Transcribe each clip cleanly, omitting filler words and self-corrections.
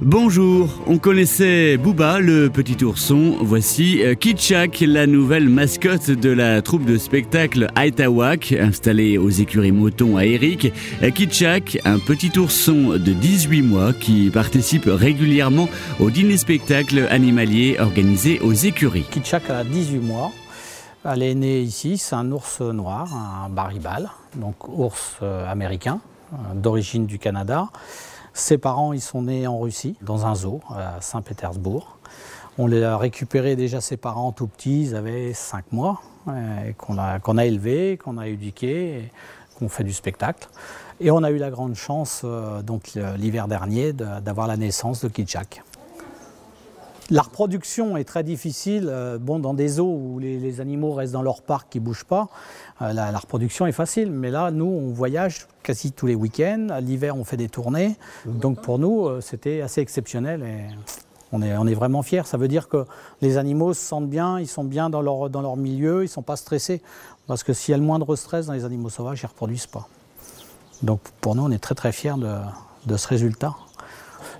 Bonjour, on connaissait Booba, le petit ourson. Voici Kitschak, la nouvelle mascotte de la troupe de spectacle Aitawak, installée aux écuries Moton à Éric. Kitschak, un petit ourson de 18 mois qui participe régulièrement aux dîners-spectacles animaliers organisés aux écuries. Kitschak a 18 mois. Elle est née ici, c'est un ours noir, un baribal, donc ours américain, d'origine du Canada. Ses parents, ils sont nés en Russie, dans un zoo à Saint-Pétersbourg. On les a récupérés déjà, ses parents tout petits, ils avaient 5 mois, qu'on a élevés, qu'on a éduqués, qu'on fait du spectacle. Et on a eu la grande chance, donc l'hiver dernier, d'avoir la naissance de Kitschak. La reproduction est très difficile. Dans des zoos où les animaux restent dans leur parc, qui ne bougent pas, la reproduction est facile. Mais là, nous, on voyage quasi tous les week-ends. L'hiver, on fait des tournées. Donc pour nous, c'était assez exceptionnel et on est vraiment fiers. Ça veut dire que les animaux se sentent bien, ils sont bien dans leur milieu, ils ne sont pas stressés. Parce que s'il y a le moindre stress dans les animaux sauvages, ils ne reproduisent pas. Donc pour nous, on est très très fiers de ce résultat.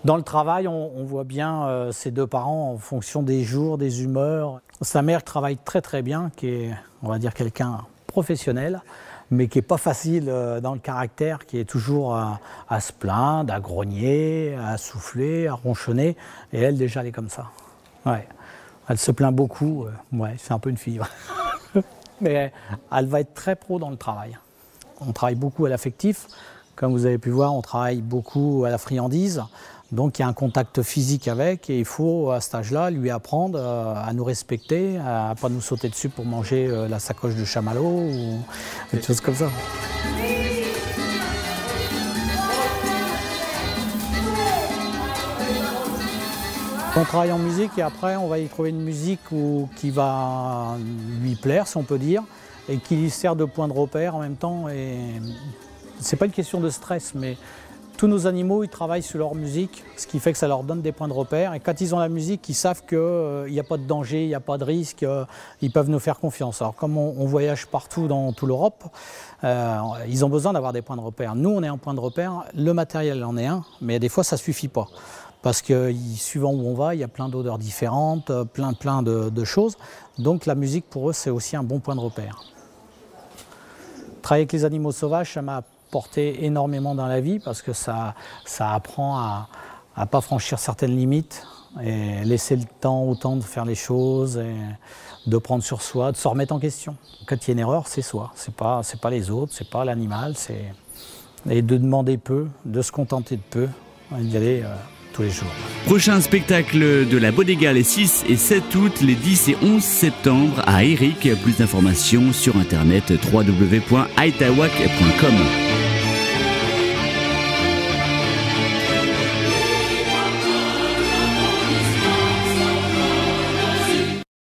Dans le travail, on voit bien ses deux parents en fonction des jours, des humeurs. Sa mère travaille très très bien, qui est, on va dire, quelqu'un professionnel, mais qui n'est pas facile dans le caractère, qui est toujours à se plaindre, à grogner, à souffler, à ronchonner. Et elle, déjà, elle est comme ça. Ouais. Elle se plaint beaucoup. Ouais, c'est un peu une fille. Mais elle va être très pro dans le travail. On travaille beaucoup à l'affectif. Comme vous avez pu voir, on travaille beaucoup à la friandise. Donc il y a un contact physique avec et il faut à cet âge-là lui apprendre à nous respecter, à ne pas nous sauter dessus pour manger la sacoche de chamallow ou des choses comme ça. On travaille en musique et après on va y trouver une musique qui va lui plaire, si on peut dire, et qui lui sert de point de repère en même temps. C'est pas une question de stress, mais tous nos animaux, ils travaillent sur leur musique, ce qui fait que ça leur donne des points de repère. Et quand ils ont la musique, ils savent qu'il n'y a pas de danger, il n'y a pas de risque, ils peuvent nous faire confiance. Alors comme on voyage partout dans toute l'Europe, ils ont besoin d'avoir des points de repère. Nous, on est un point de repère, le matériel en est un, mais des fois, ça ne suffit pas. Parce que suivant où on va, il y a plein d'odeurs différentes, plein de choses. Donc la musique, pour eux, c'est aussi un bon point de repère. Travailler avec les animaux sauvages, ça m'a apporté énormément dans la vie parce que ça apprend à ne pas franchir certaines limites et laisser le temps au temps de faire les choses, et de prendre sur soi, de se remettre en question. Quand il y a une erreur, c'est soi, c'est pas les autres, c'est pas l'animal, et de demander peu, de se contenter de peu, d'y aller tous les jours. Prochain spectacle de la Bodega les 6 et 7 août, les 10 et 11 septembre à Éric. Plus d'informations sur internet www.aitawak.com.